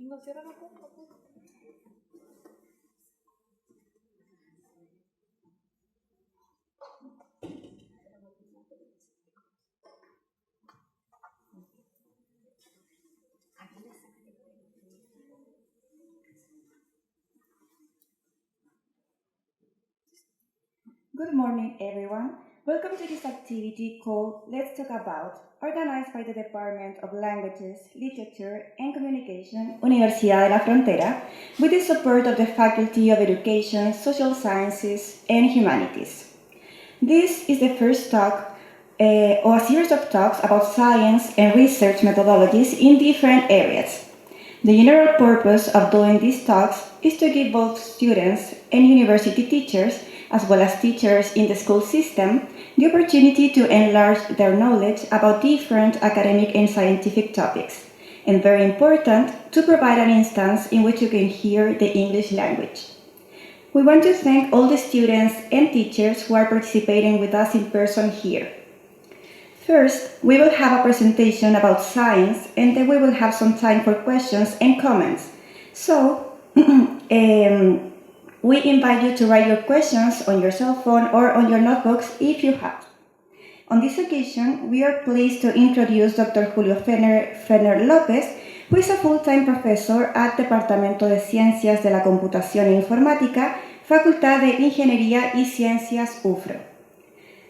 Good morning, everyone. Welcome to this activity called Let's Talk About, organized by the Department of Languages, Literature, and Communication, Universidad de La Frontera, with the support of the Faculty of Education, Social Sciences, and Humanities. This is the first talk or a series of talks about science and research methodologies in different areas. The general purpose of doing these talks is to give both students and university teachers, as well as teachers in the school system, the opportunity to enlarge their knowledge about different academic and scientific topics, and very important, to provide an instance in which you can hear the English language. We want to thank all the students and teachers who are participating with us in person here. First, we will have a presentation about science, and then we will have some time for questions and comments. So, we invite you to write your questions on your cell phone or on your notebooks if you have. On this occasion, we are pleased to introduce Dr. Julio Fenner López, who is a full-time professor at Departamento de Ciencias de la Computación e Informática, Facultad de Ingeniería y Ciencias UFRO.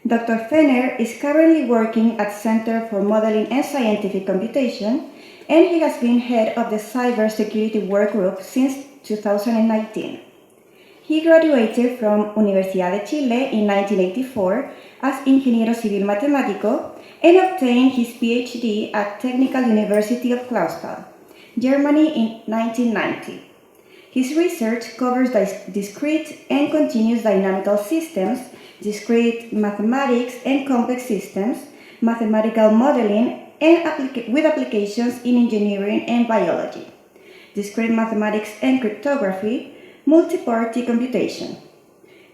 Dr. Fenner is currently working at Center for Modeling and Scientific Computation, and he has been head of the Cybersecurity Workgroup since 2019. He graduated from Universidad de Chile in 1984 as Ingeniero Civil Matemático and obtained his PhD at Technical University of Clausthal, Germany in 1990. His research covers discrete and continuous dynamical systems, discrete mathematics and complex systems, mathematical modeling, and with applications in engineering and biology, discrete mathematics and cryptography, multi-party computation.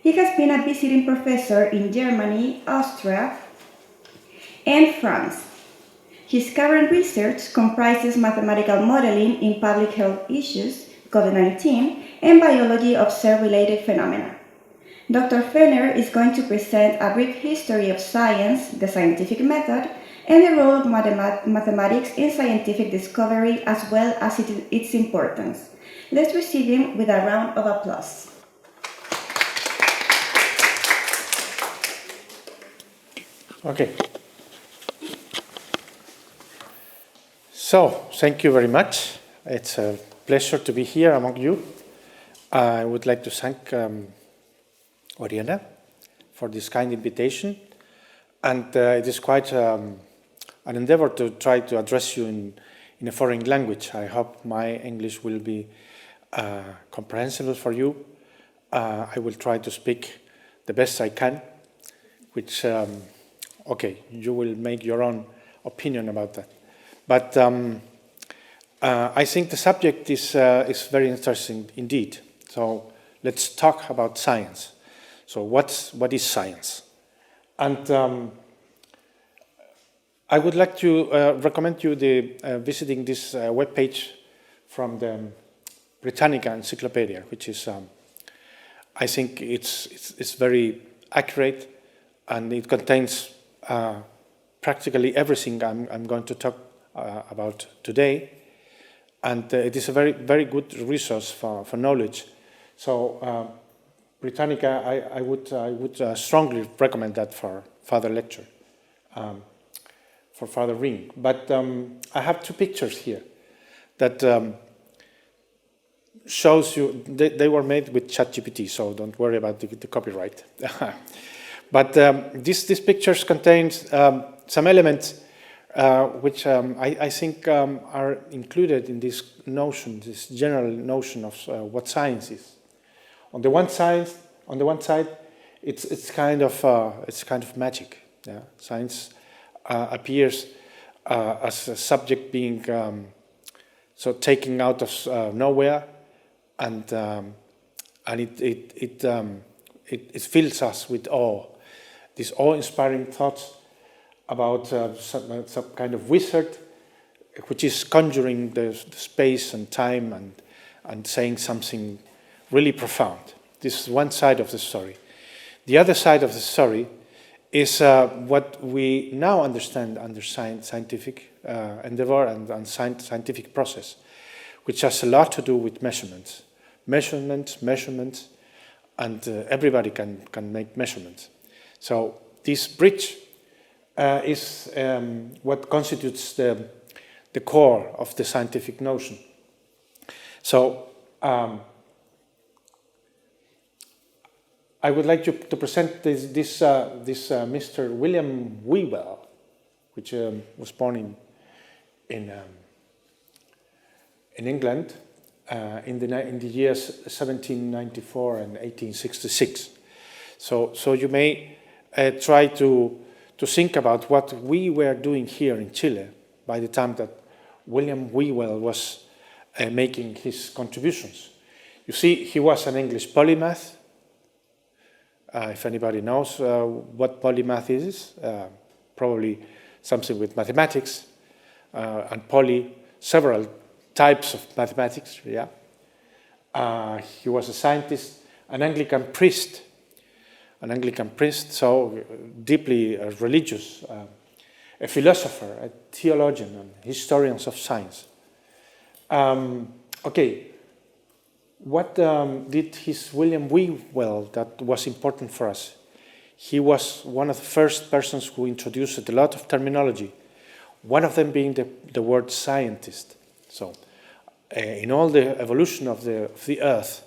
He has been a visiting professor in Germany, Austria, and France. His current research comprises mathematical modeling in public health issues, COVID-19, and biology of cell-related phenomena. Dr. Fenner is going to present a brief history of science, the scientific method, and the role of mathematics in scientific discovery, as well as its importance. Let's receive him with a round of applause. Okay. So, thank you very much. It's a pleasure to be here among you. I would like to thank Oriana for this kind invitation. And it is quite an endeavor to try to address you in a foreign language. I hope my English will be comprehensible for you. I will try to speak the best I can, which, okay, you will make your own opinion about that. But I think the subject is very interesting indeed. So let's talk about science. So what is science? And I would like to recommend you visiting this webpage from the Britannica Encyclopedia, which is, I think it's very accurate, and it contains practically everything I'm going to talk about today. And it is a very, very good resource for knowledge. So Britannica, I would strongly recommend that for further lecture, for further reading. But I have two pictures here that shows you, they were made with ChatGPT, so don't worry about the copyright. But these pictures contain some elements which I think are included in this notion, this general notion of what science is. On the one side, it's kind of magic. Yeah? Science appears as a subject being so taken out of nowhere, and it fills us with awe. These awe-inspiring thoughts about some kind of wizard which is conjuring the space and time and saying something really profound. This is one side of the story. The other side of the story is what we now understand under scientific endeavor and scientific process, which has a lot to do with measurements. Measurements, and everybody can make measurements. So this bridge is what constitutes the core of the scientific notion. So I would like to present this Mr. William Whewell, which was born in England in the years 1794 and 1866. So you may try to think about what we were doing here in Chile by the time that William Whewell was making his contributions. You see, he was an English polymath. If anybody knows what polymath is, probably something with mathematics and several types of mathematics, yeah. He was a scientist, an Anglican priest, so deeply religious, a philosopher, a theologian, and historians of science. Okay, what did his William Whewell that was important for us? He was one of the first persons who introduced a lot of terminology, one of them being the word scientist. So, in all the evolution of the Earth,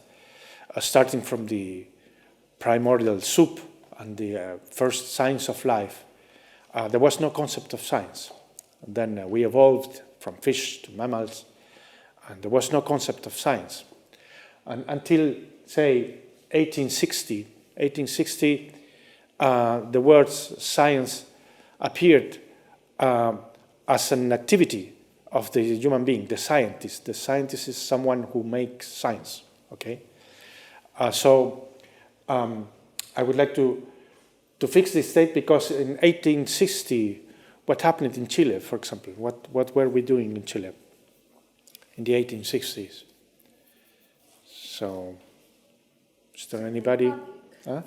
starting from the primordial soup and the first signs of life, there was no concept of science. And then we evolved from fish to mammals, and there was no concept of science. And until, say, 1860, the words science appeared as an activity of the human being, the scientist. The scientist is someone who makes science, okay? So I would like to fix this state, because in 1860, what happened in Chile, for example? What were we doing in Chile in the 1860s? So, is there anybody? Huh?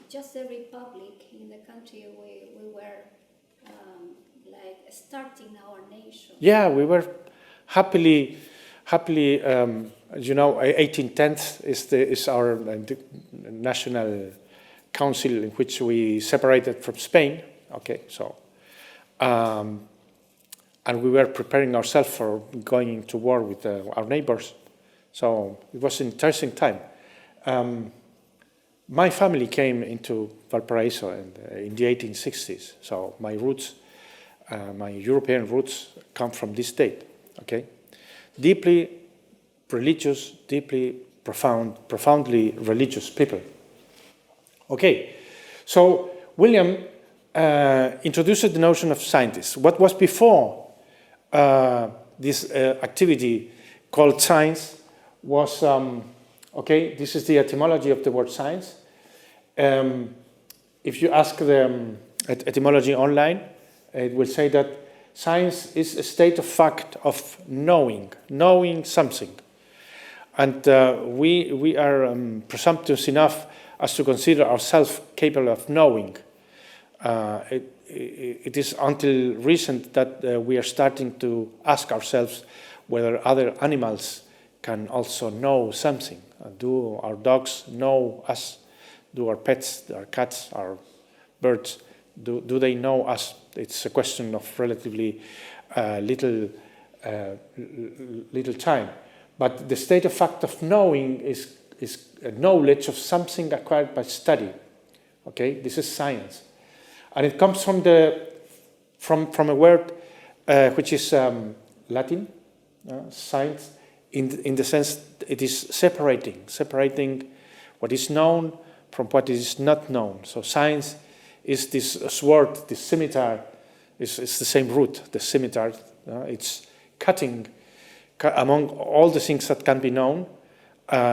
Just a republic in the country we were like starting our nation. Yeah, we were happily. 1810 is our national council in which we separated from Spain. Okay, so and we were preparing ourselves for going to war with our neighbors. So it was an interesting time. My family came into Valparaiso in the 1860s. So my roots, my European roots, come from this state. Okay, deeply religious, deeply profoundly religious people. Okay, so William introduced the notion of scientist. What was before this activity called science was, okay, this is the etymology of the word science. If you ask the etymology online, it will say that science is a state of fact of knowing something. And we are presumptuous enough as to consider ourselves capable of knowing. It is until recent that we are starting to ask ourselves whether other animals can also know something. Do our dogs know us? Do our pets, our cats, our birds, do they know us? It's a question of relatively little time. But the state of fact of knowing is a knowledge of something acquired by study. Okay, this is science, and it comes from a word which is Latin, science, in the sense it is separating what is known from what is not known. So science is this sword, this scimitar, it's the same root, the scimitar. It's cutting among all the things that can be known,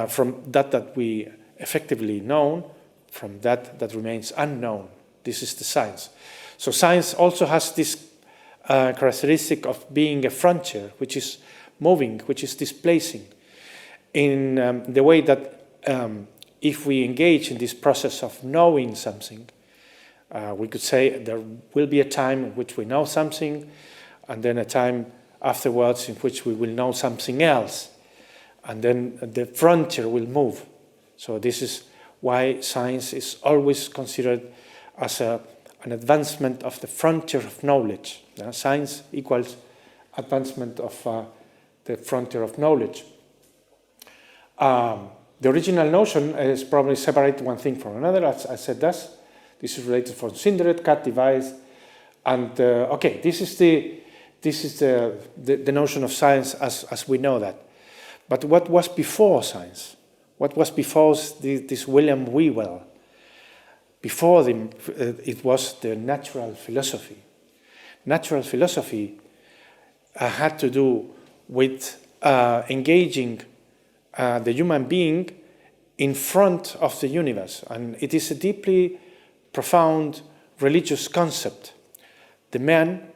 from that we effectively know, from that remains unknown. This is the science. So science also has this characteristic of being a frontier, which is moving, which is displacing, in the way that if we engage in this process of knowing something, we could say there will be a time in which we know something, and then a time afterwards in which we will know something else, and then the frontier will move. So this is why science is always considered as an advancement of the frontier of knowledge. Science equals advancement of the frontier of knowledge. The original notion is probably separate one thing from another, as I said this. This is related from Sindred, cat device, and okay, this is the notion of science as we know that. But what was before science? What was before this William Whewell? Before them, it was the natural philosophy. Natural philosophy had to do with engaging the human being in front of the universe. And it is a deeply profound religious concept. The man,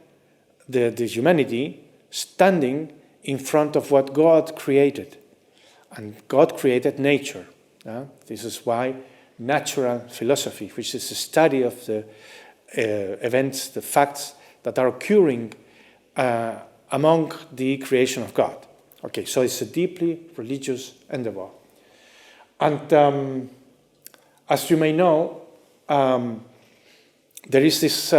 the humanity, standing in front of what God created. And God created nature. This is why natural philosophy, which is the study of the events, the facts that are occurring among the creation of God. Okay, so it's a deeply religious endeavor. And as you may know, there is this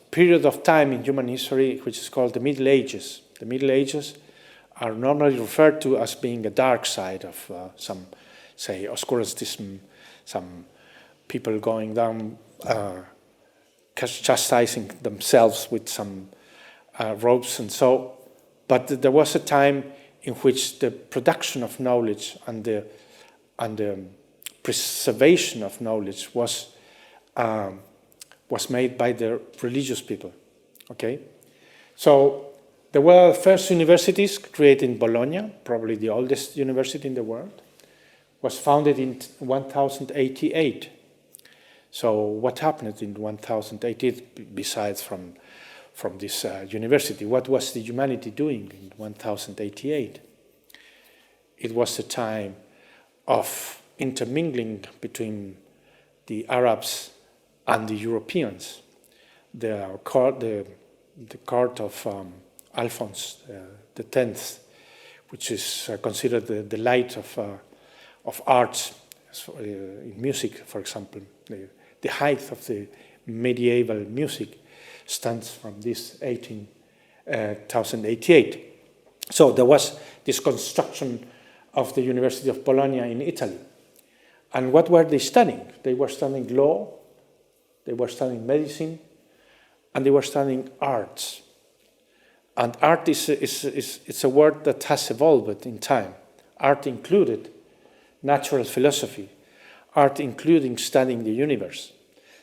period of time in human history which is called the Middle Ages. The Middle Ages are normally referred to as being a dark side of some, say, obscurantism, some people going down, chastising themselves with some ropes and so. But there was a time in which the production of knowledge and the preservation of knowledge was made by the religious people. Okay, so there were first universities created in Bologna, probably the oldest university in the world. Was founded in 1088. So what happened in 1088 besides from this university? What was the humanity doing in 1088? It was a time of intermingling between the Arabs and the Europeans. The court of Alphonse X, which is considered the light of arts, in music, for example. The height of the medieval music stands from this 1088. So there was this construction of the University of Bologna in Italy. And what were they studying? They were studying law, they were studying medicine, and they were studying arts. And art it's a word that has evolved in time. Art included natural philosophy, art including studying the universe.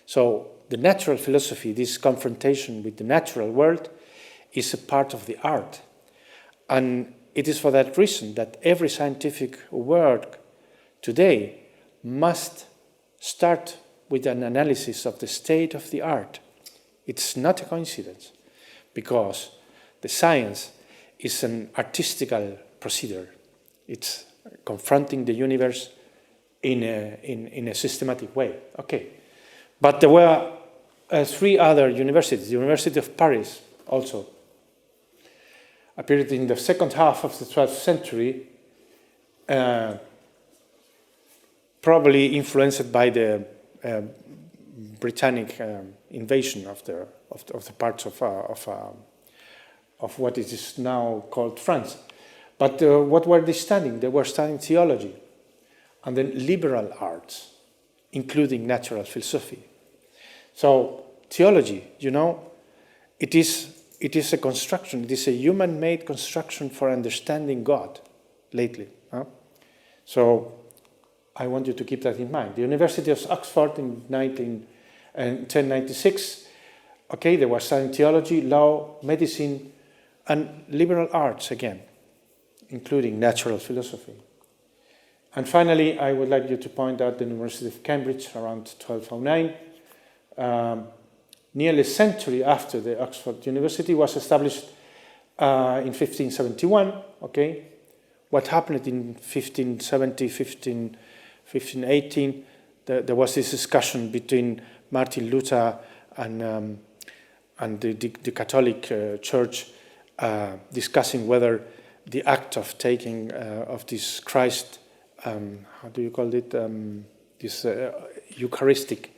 So the natural philosophy, this confrontation with the natural world, is a part of the art. And it is for that reason that every scientific work today must start with an analysis of the state of the art. It's not a coincidence, because the science is an artistical procedure. It's confronting the universe in a systematic way. Okay, but there were 3 other universities. The University of Paris also appeared in the second half of the 12th century, probably influenced by the Britannic invasion of the parts of what is now called France. But what were they studying? They were studying theology and then liberal arts, including natural philosophy. So theology, it is a construction. It is a human-made construction for understanding God lately. So I want you to keep that in mind. The University of Oxford in 1096, okay, they were studying theology, law, medicine, and liberal arts again, including natural philosophy. And finally, I would like you to point out the University of Cambridge around 1209. nearly a century after the Oxford University was established in 1571, okay? What happened in 1570, 1518, there was this discussion between Martin Luther and the Catholic Church discussing whether the act of taking of this Christ, how do you call it, this Eucharistic,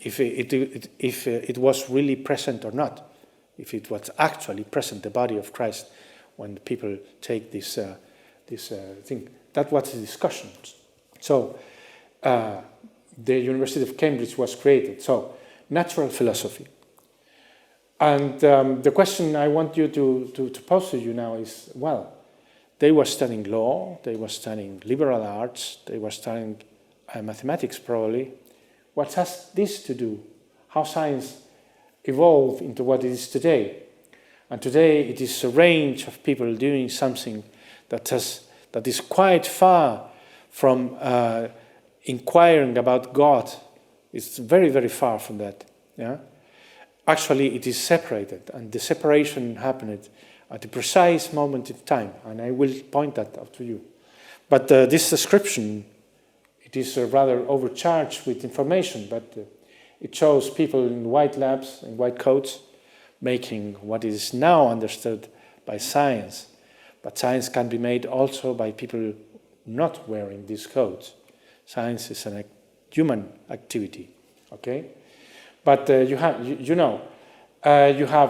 if it was really present or not, if it was actually present, the body of Christ, when people take this thing. That was the discussion. So the University of Cambridge was created. So natural philosophy. And the question I want you to pose to you now is, well, they were studying law, they were studying liberal arts, they were studying mathematics probably. What has this to do? How science evolved into what it is today? And today it is a range of people doing something that is quite far from inquiring about God. It's very, very far from that. Yeah? Actually, it is separated, and the separation happened at a precise moment in time, and I will point that out to you. But this description, it is rather overcharged with information, but it shows people in white labs, in white coats, making what is now understood by science. But science can be made also by people not wearing these coats. Science is a human activity, okay? But you have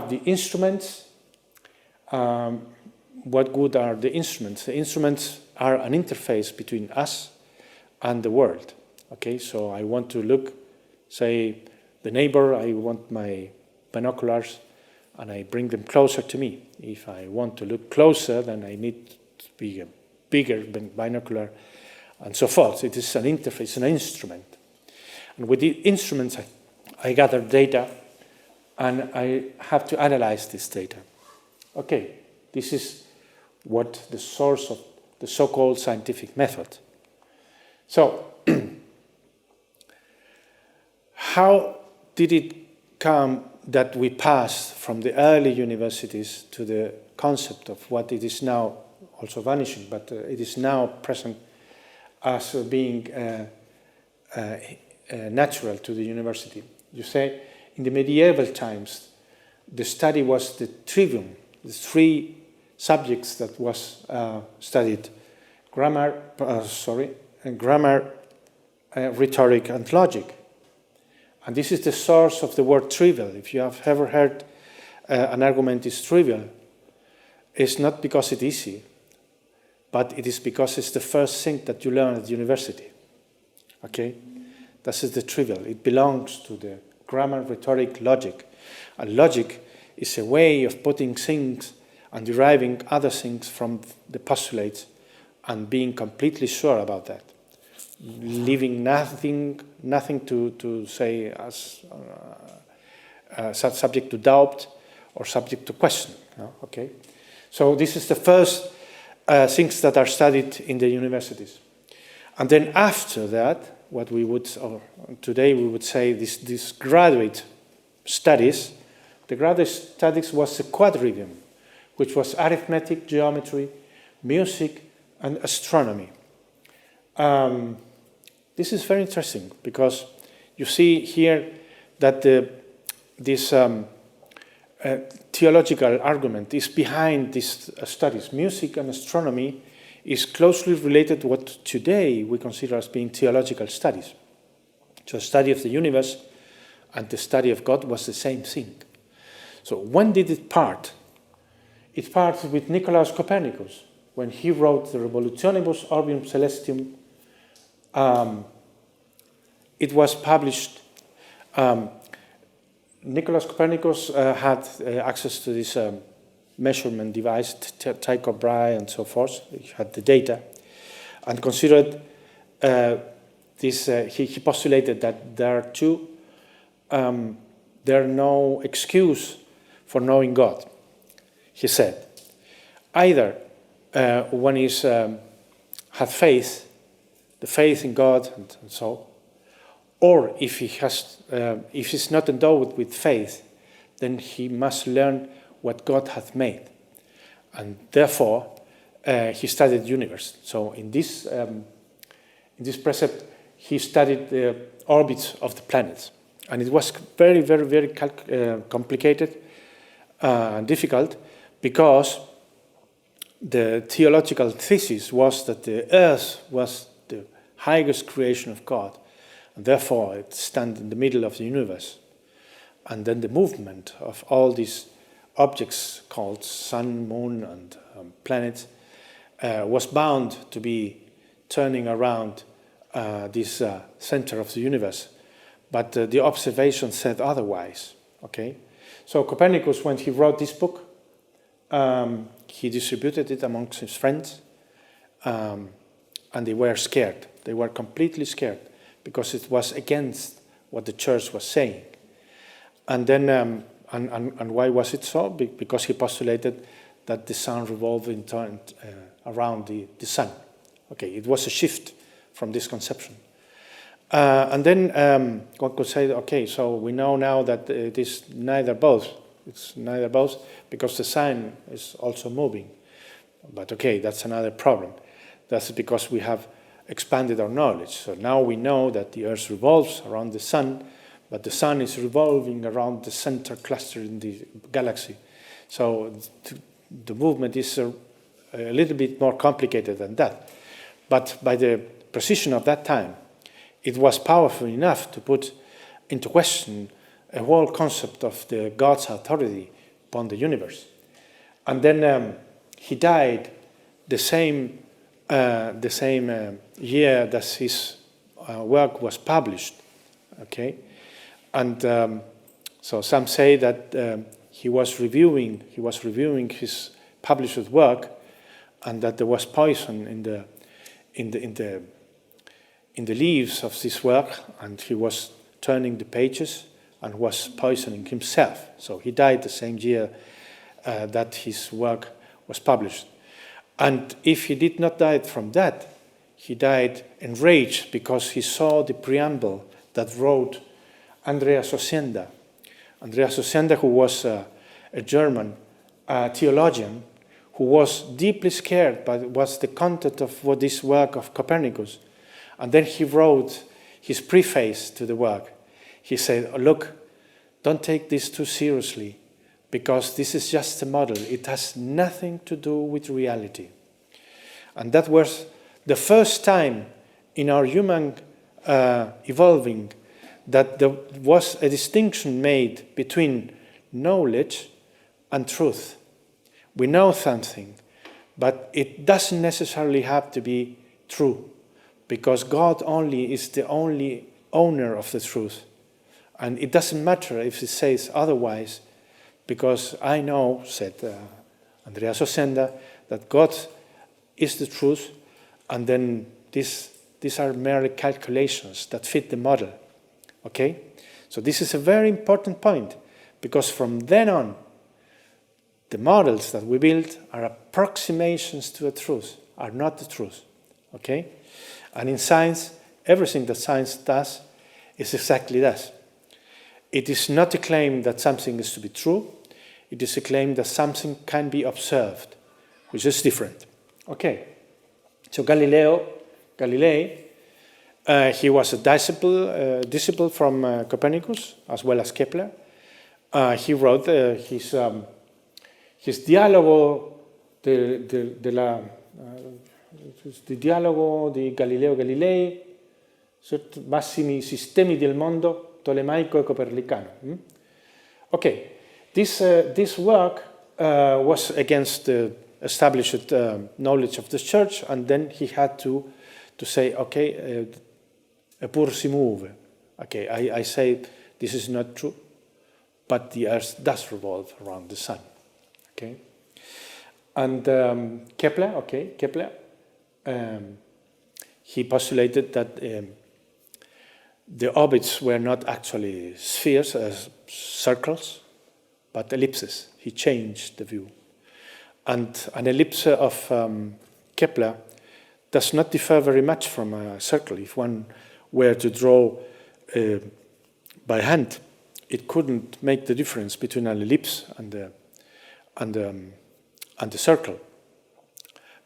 the instruments. What good are the instruments? The instruments are an interface between us and the world. Okay, so I want to look, say, the neighbor, I want my binoculars, and I bring them closer to me. If I want to look closer, then I need to be a bigger binocular, and so forth. It is an interface, an instrument. And with the instruments, I gather data, and I have to analyze this data. Okay, this is what the source of the so-called scientific method. So, how did it come that we passed from the early universities to the concept of what it is now also vanishing, but it is now present as being natural to the university? You say, in the medieval times, the study was the trivium, the three subjects that was studied: grammar, rhetoric, and logic. And this is the source of the word trivial. If you have ever heard an argument is trivial, it's not because it's easy, but it is because it's the first thing that you learn at university. Okay? This is the trivial. It belongs to the grammar, rhetoric, logic. And logic is a way of putting things and deriving other things from the postulates and being completely sure about that. Leaving nothing to say as subject to doubt or subject to question. Okay, so this is the first things that are studied in the universities, and then after that, what we would, or today we would say, this graduate studies. The graduate studies was the quadrivium, which was arithmetic, geometry, music, and astronomy. This is very interesting because you see here that this theological argument is behind these studies. Music and astronomy is closely related to what today we consider as being theological studies. So the study of the universe and the study of God was the same thing. So when did it part? It parted with Nicolaus Copernicus, when he wrote the Revolutionibus Orbium Celestium. It was published. Nicolaus Copernicus had access to this measurement device, Tycho Brahe and so forth. He had the data, and considered this. He postulated that there are no excuse for knowing God. He said, either one is have faith, the faith in God, and so, or if he's not endowed with faith, then he must learn what God hath made. And therefore, he studied the universe. So in this precept, he studied the orbits of the planets. And it was very, very, very complicated and difficult, because the theological thesis was that the earth was the highest creation of God, and therefore it stands in the middle of the universe. And then the movement of all these objects called sun, moon, and planets was bound to be turning around this center of the universe. But the observation said otherwise. Okay, so Copernicus, when he wrote this book, he distributed it amongst his friends, and they were scared. They were completely scared, because it was against what the church was saying. And then, and why was it so? Because he postulated that the sun revolved in turn around the sun. Okay, it was a shift from this conception. And then one could say, okay, so we know now that it is neither both. It's neither both, because the sun is also moving. But okay, that's another problem. That's because we have expanded our knowledge. So now we know that the Earth revolves around the sun, but the sun is revolving around the center cluster in the galaxy. So the movement is a little bit more complicated than that. But by the precision of that time, it was powerful enough to put into question a whole concept of the God's authority upon the universe. And then he died the same year that his work was published. Okay, and so some say that he was reviewing his published work, and that there was poison in the leaves of this work, and he was turning the pages and was poisoning himself. So he died the same year that his work was published. And if he did not die from that, he died enraged because he saw the preamble that wrote Andreas Ossenda. Andreas Ossenda, who was a German theologian, who was deeply scared by was the content of this work of Copernicus. And then he wrote his preface to the work. He said, oh, look, don't take this too seriously, because this is just a model. It has nothing to do with reality. And that was the first time in our human evolving that there was a distinction made between knowledge and truth. We know something, but it doesn't necessarily have to be true, because God only is the only owner of the truth. And it doesn't matter if it says otherwise, because I know, said Andreas Ossenda, that God is the truth, and then these are merely calculations that fit the model. Okay? So this is a very important point, because from then on, the models that we build are approximations to the truth, are not the truth. Okay? And in science, everything that science does is exactly that. It is not a claim that something is to be true. It is a claim that something can be observed, which is different. Okay. So Galilei, he was a disciple from Copernicus, as well as Kepler. He wrote his diálogo di dialogo di Galileo Galilei, massimi sistemi del mondo tolemaico e copernicano. Okay, this work was against the established knowledge of the church, and then he had to say, okay, pur si move. Okay, I say this is not true, but the earth does revolve around the sun. Okay, and Kepler, he postulated that the orbits were not actually spheres, circles, but ellipses. He changed the view. And an ellipse of Kepler does not differ very much from a circle. If one were to draw by hand, it couldn't make the difference between an ellipse and the circle.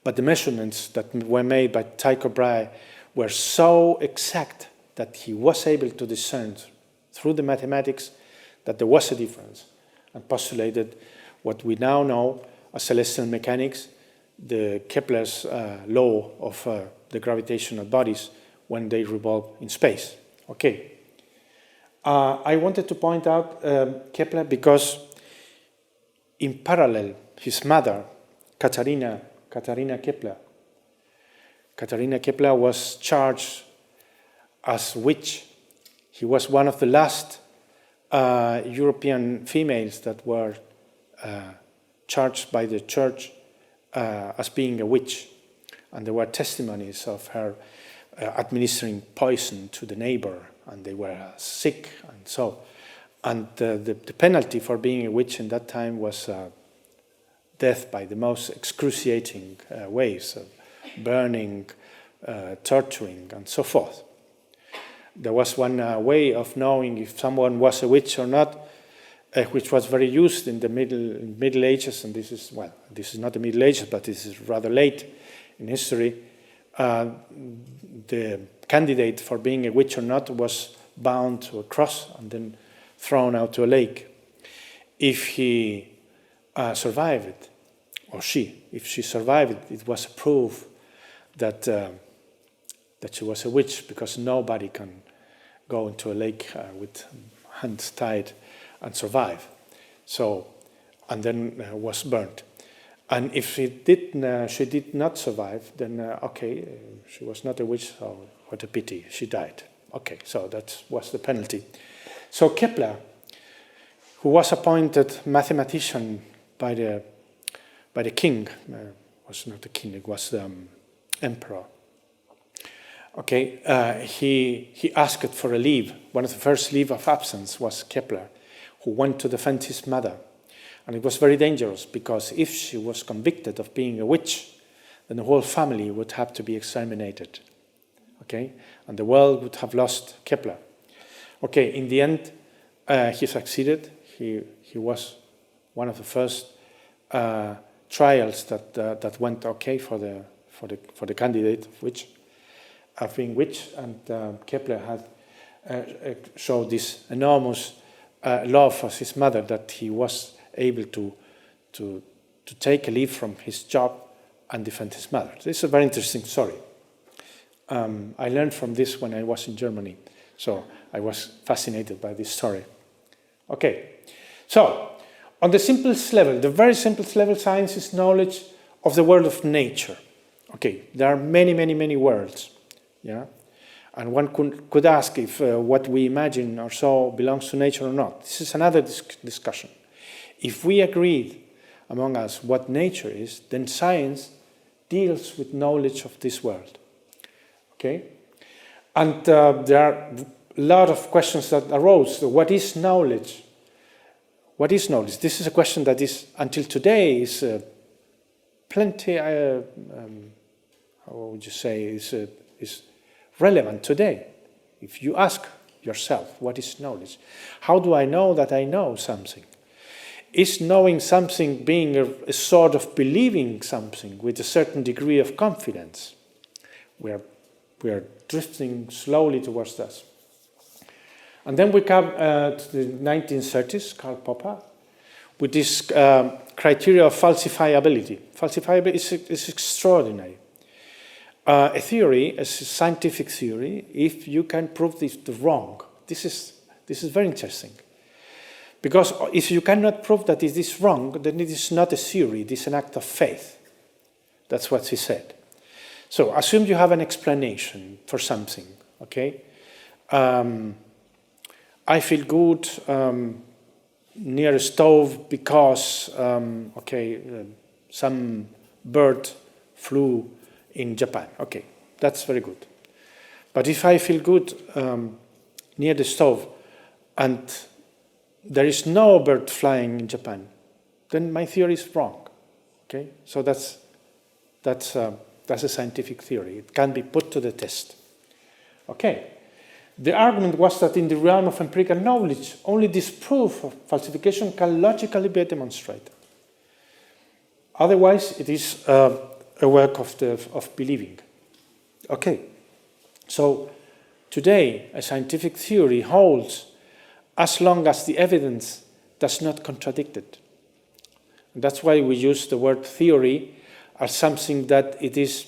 But the measurements that were made by Tycho Brahe were so exact that he was able to discern through the mathematics that there was a difference, and postulated what we now know as celestial mechanics, the Kepler's law of the gravitational bodies when they revolve in space. Okay. I wanted to point out Kepler because in parallel, his mother, Katharina Kepler was charged as witch. He was one of the last European females that were charged by the church as being a witch. And there were testimonies of her administering poison to the neighbor, and they were sick and so. And the penalty for being a witch in that time was death by the most excruciating ways, of burning, torturing, and so forth. There was one way of knowing if someone was a witch or not, which was very used in the Middle Ages, and this is not the Middle Ages, but this is rather late in history. The candidate for being a witch or not was bound to a cross and then thrown out to a lake. If he survived it, or if she survived it, it was a proof that she was a witch, because nobody can go into a lake with hands tied and survive. So, and then was burnt. And if she did not survive, then she was not a witch. So what a pity, she died. Okay, so that was the penalty. So Kepler, who was appointed mathematician by the king, was not the king, it was the emperor. Okay, he asked for a leave. One of the first leave of absence was Kepler, who went to defend his mother. And it was very dangerous, because if she was convicted of being a witch, then the whole family would have to be exterminated. Okay, and the world would have lost Kepler. Okay, in the end, he succeeded. He was one of the first trials that went okay for the candidate of being witch, and Kepler had showed this enormous love for his mother that he was able to take a leave from his job and defend his mother. This is a very interesting story. I learned from this when I was in Germany, so I was fascinated by this story. Okay, so on the simplest level, the very simplest level, science is knowledge of the world of nature. Okay, there are many, many, many worlds, yeah, and one could ask if what we imagine or so belongs to nature or not. This is another discussion. If we agreed among us what nature is, then science deals with knowledge of this world. Okay? And there are a lot of questions that arose. So what is knowledge? What is knowledge? This is a question that is, until today, is plenty, how would you say, is relevant today. If you ask yourself, what is knowledge? How do I know that I know something? Is knowing something being a sort of believing something with a certain degree of confidence? We are drifting slowly towards that. And then we come to the 1930s, Karl Popper, with this criteria of falsifiability. Falsifiability is extraordinary. A theory, a scientific theory, if you can prove this wrong, this is very interesting. Because if you cannot prove that it is wrong, then it is not a theory, it is an act of faith. That's what he said. So assume you have an explanation for something, okay? I feel good near a stove because, some bird flew in Japan. Okay, that's very good. But if I feel good near the stove and there is no bird flying in Japan, then my theory is wrong. Okay, so that's a scientific theory. It can be put to the test. Okay, The argument was that in the realm of empirical knowledge, only this proof of falsification can logically be demonstrated. Otherwise, it is a work of believing. Okay, so today a scientific theory holds as long as the evidence does not contradict it. And that's why we use the word theory as something that it is,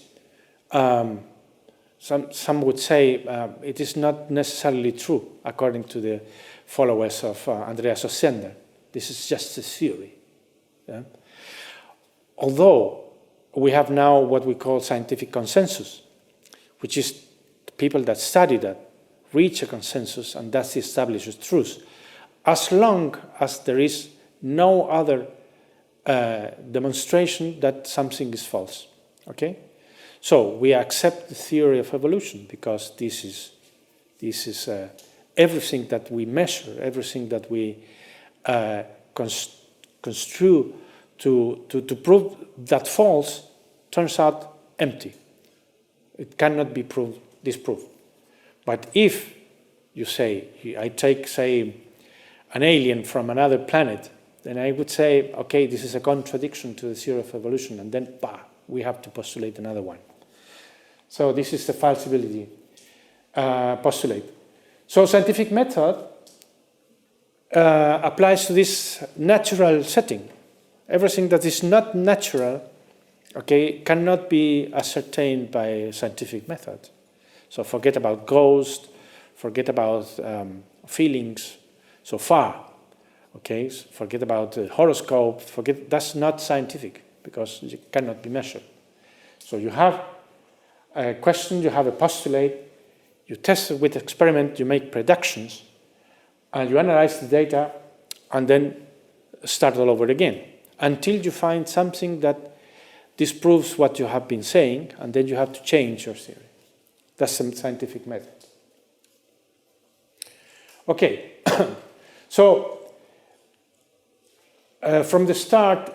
some would say it is not necessarily true, according to the followers of Andreas Ossender. This is just a theory. Yeah? Although we have now what we call scientific consensus, which is people that study that reach a consensus and thus establishes truth, as long as there is no other demonstration that something is false. Okay, so we accept the theory of evolution because this is everything that we measure, everything that we construe to prove that false turns out empty. It cannot be disproved. But if you say, I take, say, an alien from another planet, then I would say, okay, this is a contradiction to the theory of evolution, and then, we have to postulate another one. So this is the falsibility postulate. So scientific method applies to this natural setting. Everything that is not natural, okay, cannot be ascertained by scientific method. So forget about ghosts, forget about feelings so far, okay? So forget about horoscope, that's not scientific because it cannot be measured. So you have a question, you have a postulate, you test it with experiment, you make predictions, and you analyze the data, and then start all over again until you find something that disproves what you have been saying, and then you have to change your theory. That's some scientific method. Okay, so from the start,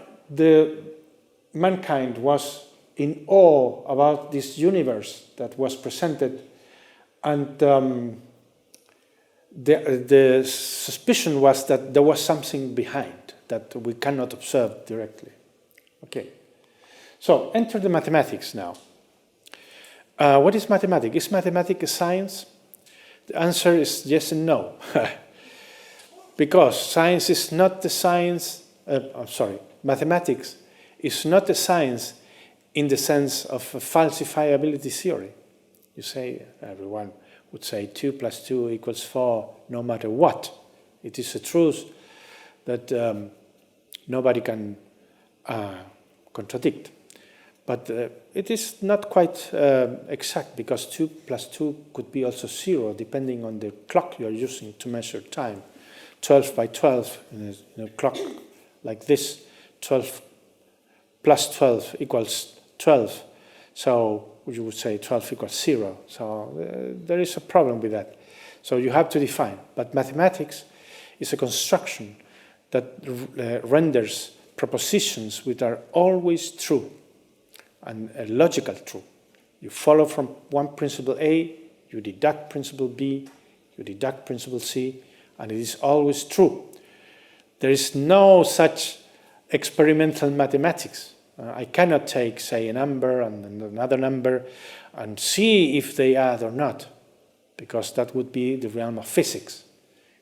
mankind was in awe about this universe that was presented, and the suspicion was that there was something behind that we cannot observe directly. Okay, so enter the mathematics now. What is mathematics? Is mathematics a science? The answer is yes and no. Because science is not the science, mathematics is not a science in the sense of a falsifiability theory. You say, everyone would say 2 + 2 = 4 no matter what. It is a truth that nobody can contradict. But it is not quite exact because 2 + 2 could be also 0 depending on the clock you are using to measure time. 12 by 12 in a clock like this, 12 + 12 = 12. So you would say 12 = 0. So there is a problem with that. So you have to define. But mathematics is a construction that renders propositions which are always true and a logical true. You follow from one principle A, you deduct principle B, you deduct principle C, and it is always true. There is no such experimental mathematics. I cannot take, say, a number and another number and see if they add or not, because that would be the realm of physics,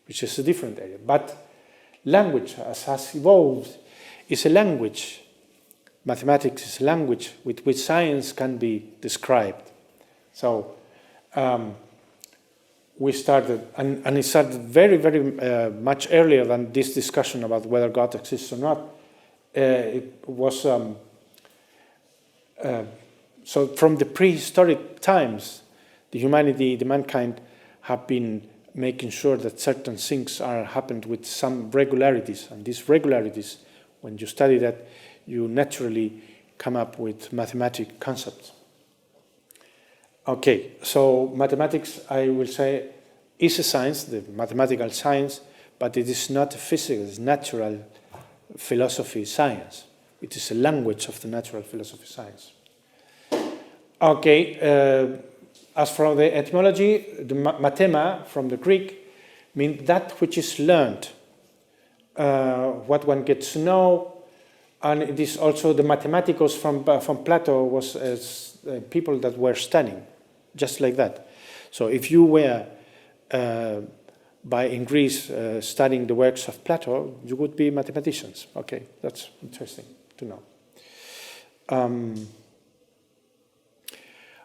which is a different area. But language, as has evolved, is a language. Mathematics is a language with which science can be described. So we started, and it started very, very much earlier than this discussion about whether God exists or not. It was so from the prehistoric times, the mankind have been making sure that certain things happened with some regularities, and these regularities, when you study that, you naturally come up with mathematical concepts. Okay, so mathematics, I will say, is a science, the mathematical science, but it is not a physical, it's natural philosophy science. It is a language of the natural philosophy science. Okay, As for the etymology, the mathema from the Greek means that which is learned, what one gets to know, and it is also the mathematicos from Plato was as people that were studying, just like that. So if you were in Greece studying the works of Plato, you would be mathematicians. Okay, that's interesting to know.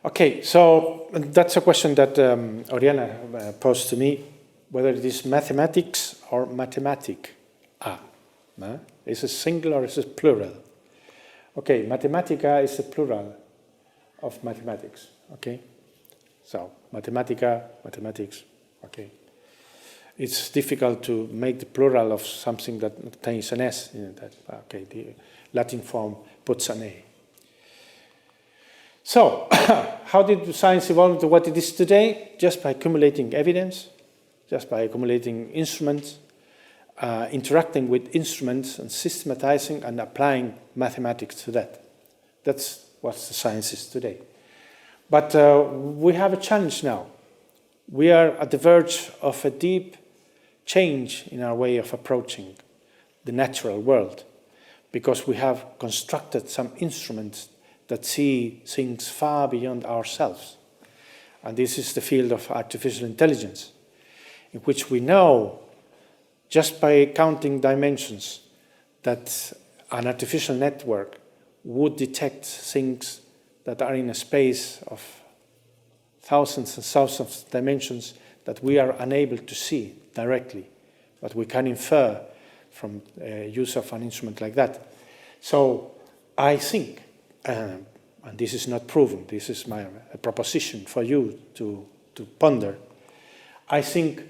Okay, so that's a question that Oriana posed to me, whether it is mathematics or mathematic. Is it singular or is it plural? Okay, mathematica is a plural of mathematics. Okay, so mathematica, mathematics. Okay, it's difficult to make the plural of something that contains an S in it. Okay, the Latin form puts an A. So, how did science evolve to what it is today? Just by accumulating evidence, just by accumulating instruments, interacting with instruments and systematizing and applying mathematics to that. That's what the science is today. But we have a challenge now. We are at the verge of a deep change in our way of approaching the natural world, because we have constructed some instruments that see things far beyond ourselves. And this is the field of artificial intelligence, in which we know, just by counting dimensions, that an artificial network would detect things that are in a space of thousands and thousands of dimensions that we are unable to see directly, but we can infer from use of an instrument like that. So I think, and this is not proven, this is a proposition for you to ponder, I think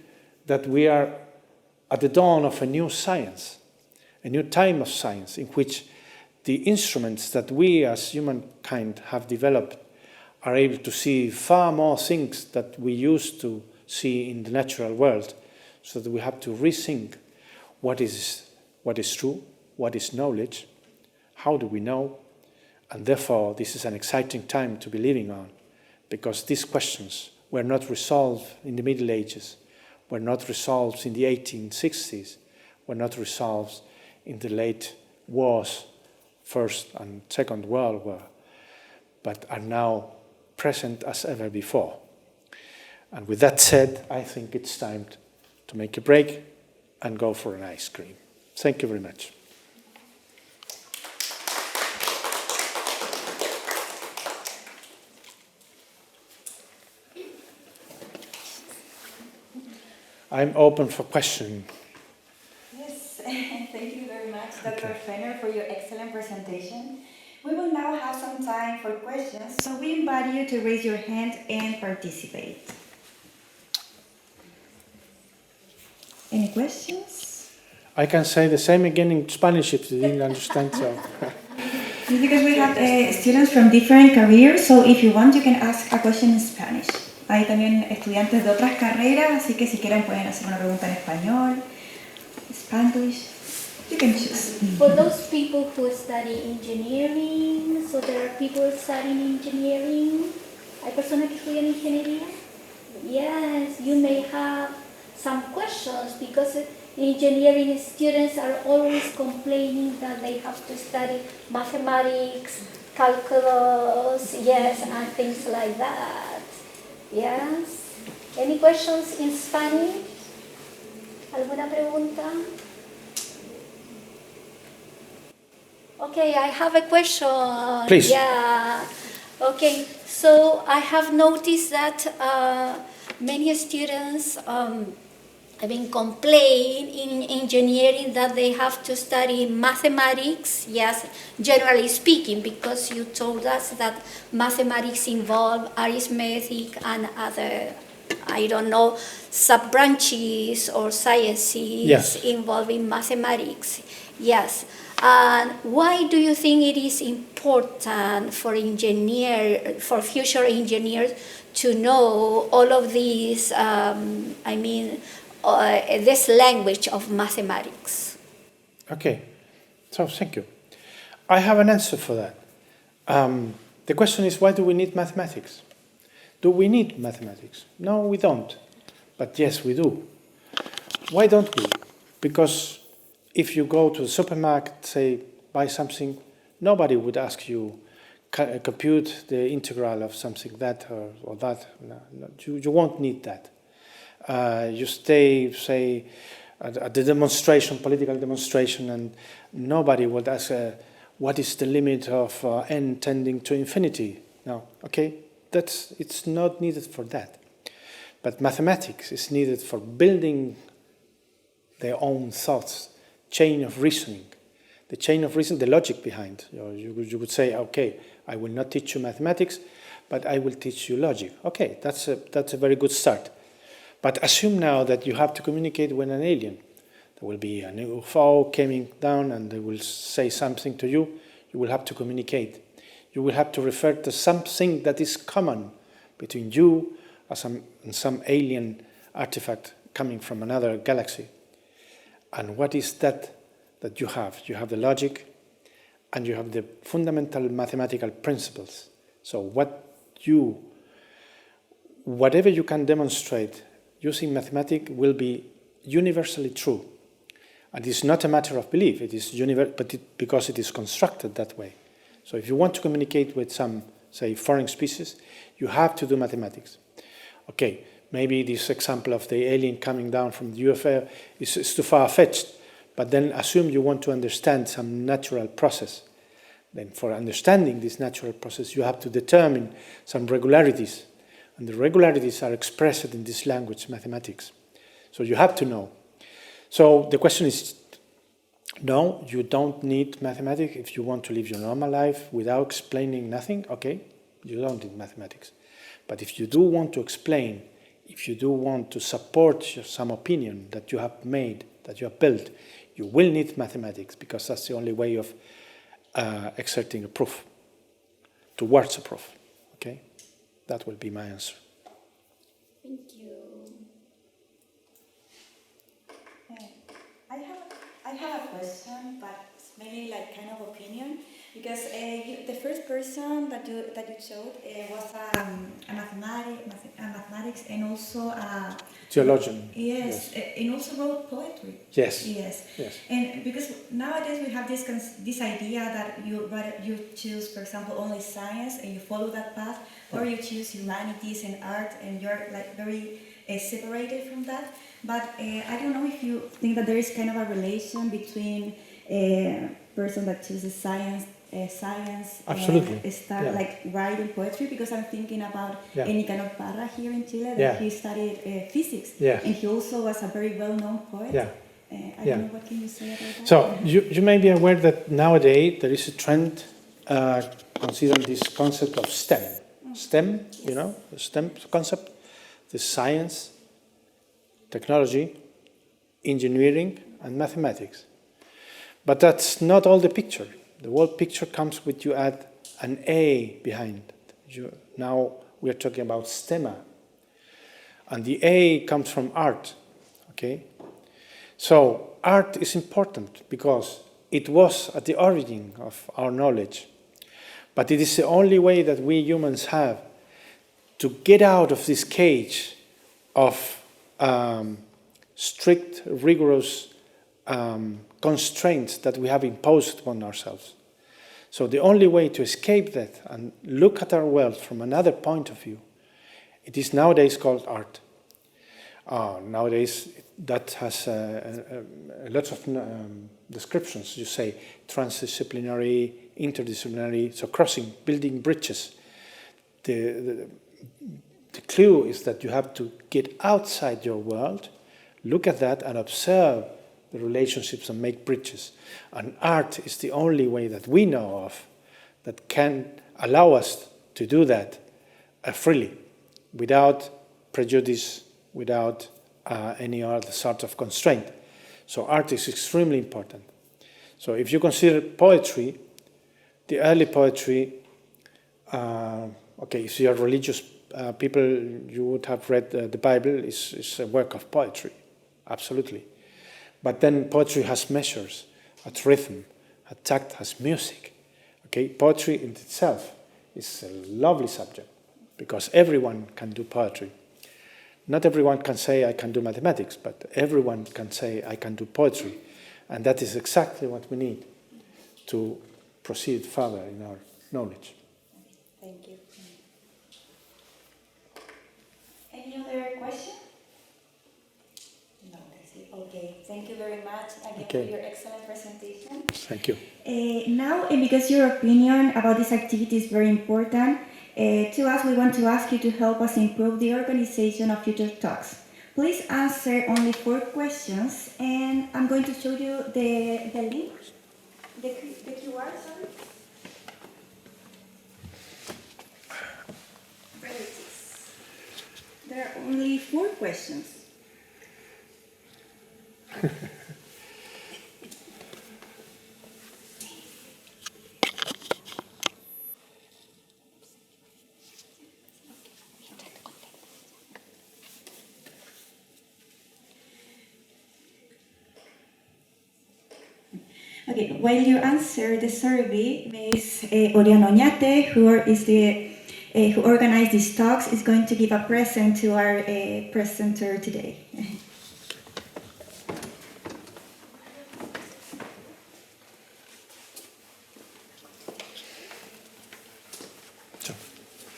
that we are at the dawn of a new science, a new time of science, in which the instruments that we as humankind have developed are able to see far more things that we used to see in the natural world, so that we have to rethink what is true, what is knowledge, how do we know, and therefore this is an exciting time to be living on, because these questions were not resolved in the Middle Ages, were not resolved in the 1860s, were not resolved in the late wars, First and Second World War, but are now present as ever before. And with that said, I think it's time to make a break and go for an ice cream. Thank you very much. I'm open for questions. Yes, thank you very much, Dr. Fenner, for your excellent presentation. We will now have some time for questions, so we invite you to raise your hand and participate. Any questions? I can say the same again in Spanish if you didn't understand. So. It's because we have students from different careers, so if you want, you can ask a question in Spanish. Hay también estudiantes de otras carreras, así que si quieren pueden hacer una pregunta en español, Spanish. You can choose. For those people who study engineering, so there are people studying engineering. ¿Hay personas que estudian ingeniería? Yes, you may have some questions because engineering students are always complaining that they have to study mathematics, calculus, yes, and things like that. Yes. Any questions in Spanish? ¿Alguna pregunta? Okay, I have a question. Please. Yeah. Okay, so I have noticed that many students have been complaining in engineering that they have to study mathematics, yes, generally speaking, because you told us that mathematics involve arithmetic and other, I don't know, sub-branches or sciences involving mathematics. Yes. And why do you think it is important for future engineers to know all of these, this language of mathematics? Okay, so thank you. I have an answer for that. The question is, why do we need mathematics? Do we need mathematics? No, we don't. But yes, we do. Why don't we? Because if you go to the supermarket, say, buy something, nobody would ask you, compute the integral of something that or that. No, you won't need that. You stay, say, at the demonstration, political demonstration, and nobody would ask, what is the limit of n tending to infinity? No, okay, it's not needed for that. But mathematics is needed for building their own thoughts, chain of reasoning. The chain of reason, the logic behind. You would say, okay, I will not teach you mathematics, but I will teach you logic. Okay, that's a very good start. But assume now that you have to communicate with an alien. There will be an UFO coming down and they will say something to you. You will have to communicate. You will have to refer to something that is common between you and some alien artifact coming from another galaxy. And what is that you have? You have the logic and you have the fundamental mathematical principles. So whatever you can demonstrate using mathematics will be universally true. And it's not a matter of belief, it is because it is constructed that way. So if you want to communicate with some, say, foreign species, you have to do mathematics. Okay, maybe this example of the alien coming down from the UFO is too far-fetched, but then assume you want to understand some natural process. Then for understanding this natural process, you have to determine some regularities. And the regularities are expressed in this language, mathematics. So you have to know. So the question is, no, you don't need mathematics if you want to live your normal life without explaining nothing. Okay, you don't need mathematics. But if you do want to explain, if you do want to support some opinion that you have made, that you have built, you will need mathematics because that's the only way of exerting a proof, towards a proof. Okay, that will be my answer. Thank you. I have a question, but it's mainly like kind of opinion, because the first person that you showed was a mathematics and also a theologian. Yes, and also wrote poetry. Yes. Yes. Yes. And because nowadays we have this idea that you choose, for example, only science and you follow that path, or you choose humanities and art and you're like very separated from that. But I don't know if you think that there is kind of a relation between a person that chooses science Absolutely. and start like writing poetry, because I'm thinking about Nicanor Parra here in Chile, that he studied physics, and he also was a very well-known poet. I don't know, what can you say about that? So you may be aware that nowadays there is a trend considering this concept of STEM. STEM, you know, the STEM concept, the science, technology, engineering, and mathematics. But that's not all the picture. The whole picture comes with you add an A behind it. Now we are talking about STEMA. And the A comes from art, okay? So art is important because it was at the origin of our knowledge. But it is the only way that we humans have to get out of this cage of strict, rigorous constraints that we have imposed upon ourselves. So the only way to escape that and look at our world from another point of view, it is nowadays called art. Nowadays that has lots of descriptions. You say transdisciplinary, interdisciplinary, so crossing, building bridges. The clue is that you have to get outside your world, look at that and observe the relationships and make bridges. And art is the only way that we know of that can allow us to do that freely, without prejudice, without any other sort of constraint. So art is extremely important. So if you consider poetry, the early poetry, if you are religious people, you would have read the Bible, is a work of poetry, absolutely. But then poetry has measures, has rhythm, has tact, has music. Okay, poetry in itself is a lovely subject, because everyone can do poetry. Not everyone can say, I can do mathematics, but everyone can say, I can do poetry. And that is exactly what we need to proceed further in our knowledge. Thank you. Any other question? No, that's it. Okay, thank you very much again for your excellent presentation. Thank you. Now, because your opinion about this activity is very important, to us, we want to ask you to help us improve the organization of future talks. Please answer only 4 questions, and I'm going to show you the link, the QR, sorry. There it is. There are only 4 questions. Okay, while you answer the survey, Ms. Oriana Oñate, who organized these talks, is going to give a present to our presenter today.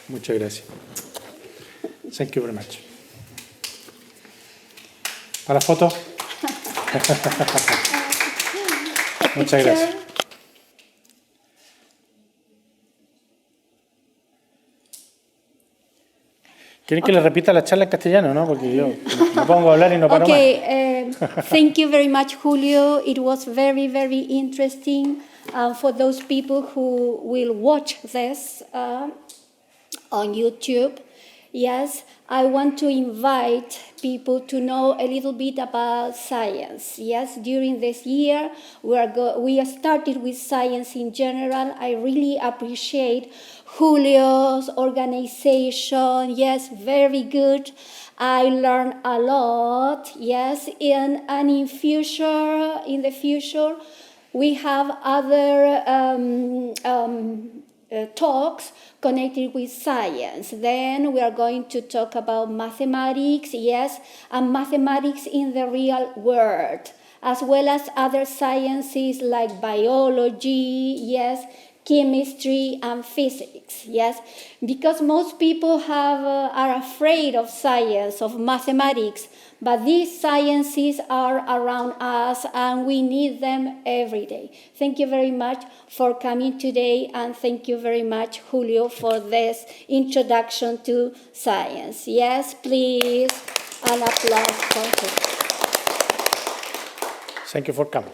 Muchas gracias. Thank you very much. ¿Para la foto? Muchas gracias. ¿Quieren que le repita la charla en castellano, no? Porque yo me pongo a hablar y no paro más. Thank you very much, Julio. It was very, very interesting for those people who will watch this on YouTube. Yes, I want to invite people to know a little bit about science. Yes, during this year, we started with science in general. I really appreciate Julio's organization. Yes, very good. I learned a lot. Yes, in the future, we have other talks connected with science. Then we are going to talk about mathematics, yes, and mathematics in the real world, as well as other sciences like biology, yes, chemistry and physics, yes, because most people are afraid of science, of mathematics, but these sciences are around us and we need them every day. Thank you very much for coming today, and thank you very much, Julio, for this introduction to science. Yes, please, an applause for him. Thank you for coming.